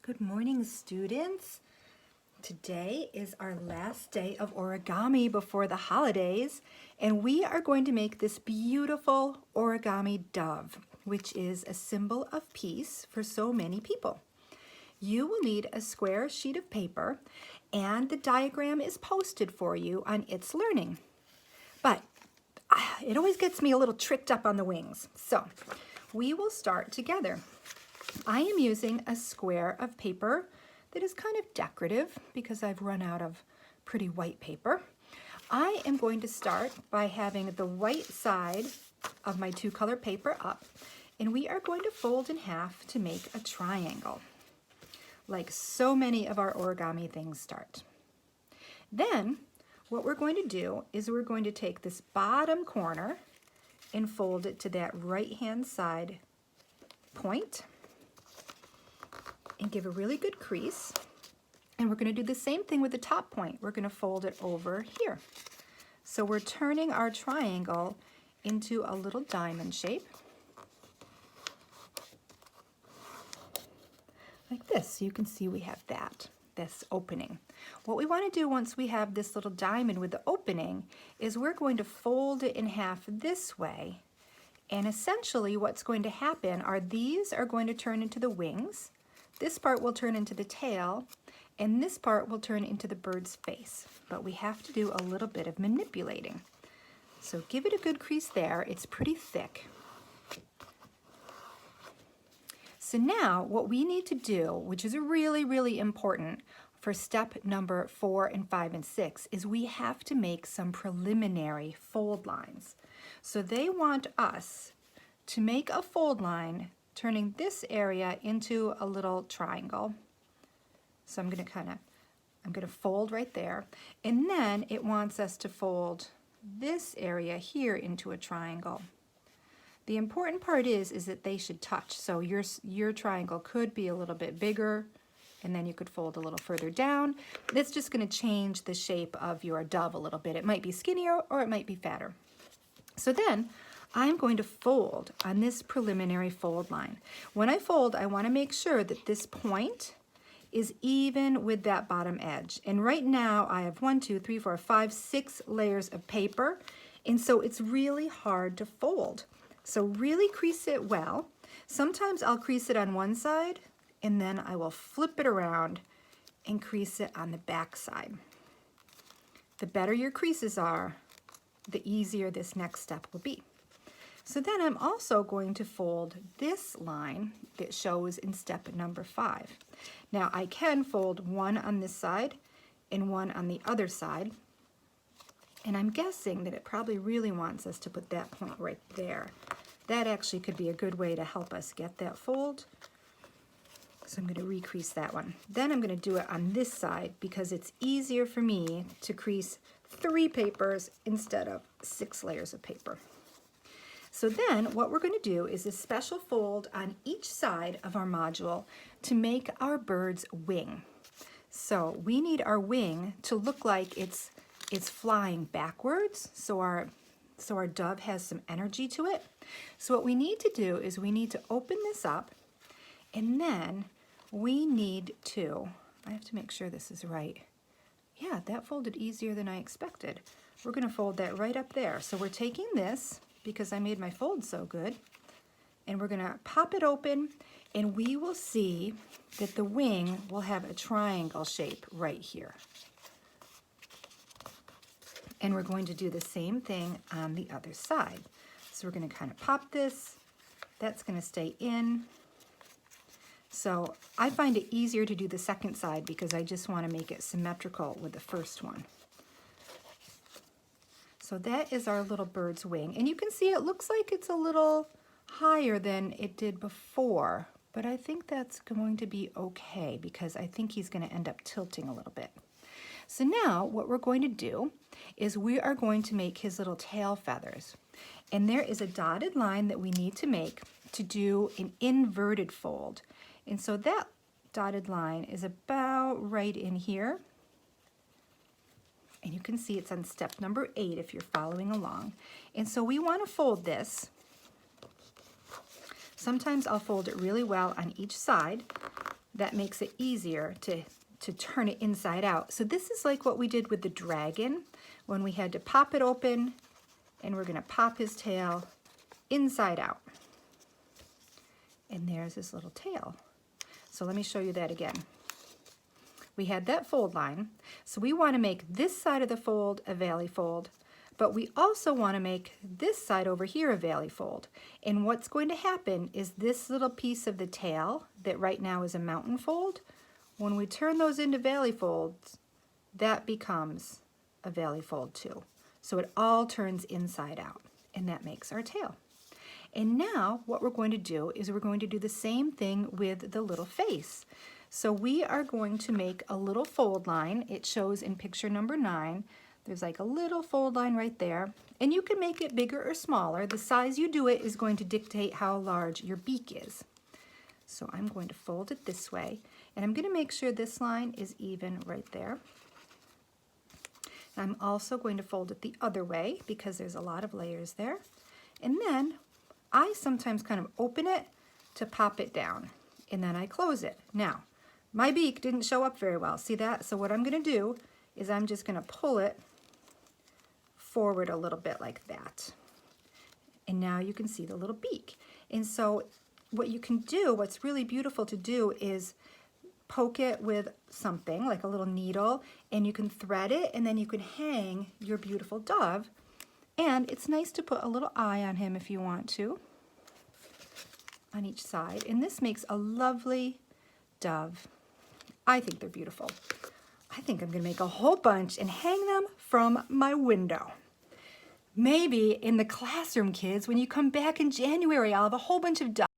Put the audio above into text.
Good morning, students. Today is our last day of origami before the holidays, and we are going to make this beautiful origami dove, which is a symbol of peace for so many people. You will need a square sheet of paper, and the diagram is posted for you on It's Learning. But it always gets me a little tricked up on the wings, so we will start together. I am using a square of paper that is kind of decorative because I've run out of pretty white paper. I am going to start by having the white side of my two-color paper up, and we are going to fold in half to make a triangle, like so many of our origami things start. Then what we're going to do is we're going to take this bottom corner and fold it to that right-hand side point and give a really good crease. And we're going to do the same thing with the top point. We're going to fold it over here. So we're turning our triangle into a little diamond shape, like this. So you can see we have this opening. What we want to do once we have this little diamond with the opening is we're going to fold it in half this way. And essentially what's going to happen are these are going to turn into the wings. This part will turn into the tail, and this part will turn into the bird's face. But we have to do a little bit of manipulating. So give it a good crease there. It's pretty thick. So now what we need to do, which is really, really important for step number 4 and 5 and 6, is we have to make some preliminary fold lines. So they want us to make a fold line turning this area into a little triangle. So I'm going to fold right there. And then it wants us to fold this area here into a triangle. The important part is that they should touch. So your triangle could be a little bit bigger, and then you could fold a little further down. That's just going to change the shape of your dove a little bit. It might be skinnier or it might be fatter. So then I'm going to fold on this preliminary fold line. When I fold, I want to make sure that this point is even with that bottom edge. And right now I have 1, 2, 3, 4, 5, 6 layers of paper, and so it's really hard to fold. So really crease it well. Sometimes I'll crease it on one side, and then I will flip it around and crease it on the back side. The better your creases are, the easier this next step will be. So then I'm also going to fold this line that shows in step number 5. Now I can fold one on this side and one on the other side. And I'm guessing that it probably really wants us to put that point right there. That actually could be a good way to help us get that fold. So I'm going to recrease that one. Then I'm going to do it on this side because it's easier for me to crease 3 papers instead of 6 layers of paper. So then what we're going to do is a special fold on each side of our module to make our bird's wing. So we need our wing to look like it's flying backwards, so our dove has some energy to it. So what we need to do is we need to open this up, and then we need to, I have to make sure this is right. Yeah, that folded easier than I expected. We're going to fold that right up there. So we're taking this, because I made my fold so good, and we're going to pop it open, and we will see that the wing will have a triangle shape right here. And we're going to do the same thing on the other side. So we're going to kind of pop this. That's going to stay in. So I find it easier to do the second side because I just want to make it symmetrical with the first one. So that is our little bird's wing. And you can see it looks like it's a little higher than it did before, but I think that's going to be okay because I think he's going to end up tilting a little bit. So now what we're going to do is we are going to make his little tail feathers. And there is a dotted line that we need to make to do an inverted fold. And so that dotted line is about right in here. And you can see it's on step number 8 if you're following along. And so we want to fold this. Sometimes I'll fold it really well on each side. that makes it easier to turn it inside out. So this is like what we did with the dragon when we had to pop it open, and we're gonna pop his tail inside out. And there's his little tail. So let me show you that again. We had that fold line, so we want to make this side of the fold a valley fold, but we also want to make this side over here a valley fold. And what's going to happen is this little piece of the tail that right now is a mountain fold, when we turn those into valley folds, that becomes a valley fold too. So it all turns inside out, and that makes our tail. And now what we're going to do is we're going to do the same thing with the little face. So we are going to make a little fold line. It shows in picture number 9. There's like a little fold line right there. And you can make it bigger or smaller. The size you do it is going to dictate how large your beak is. So I'm going to fold it this way. And I'm going to make sure this line is even right there. And I'm also going to fold it the other way because there's a lot of layers there. And then I sometimes kind of open it to pop it down. And then I close it. Now, my beak didn't show up very well. See that? So what I'm going to do is I'm just going to pull it forward a little bit like that. And now you can see the little beak. And so what you can do, what's really beautiful to do is poke it with something like a little needle, and you can thread it, and then you can hang your beautiful dove. And it's nice to put a little eye on him if you want to, on each side. And this makes a lovely dove. I think they're beautiful. I think I'm gonna make a whole bunch and hang them from my window. Maybe in the classroom, kids, when you come back in January, I'll have a whole bunch of doves.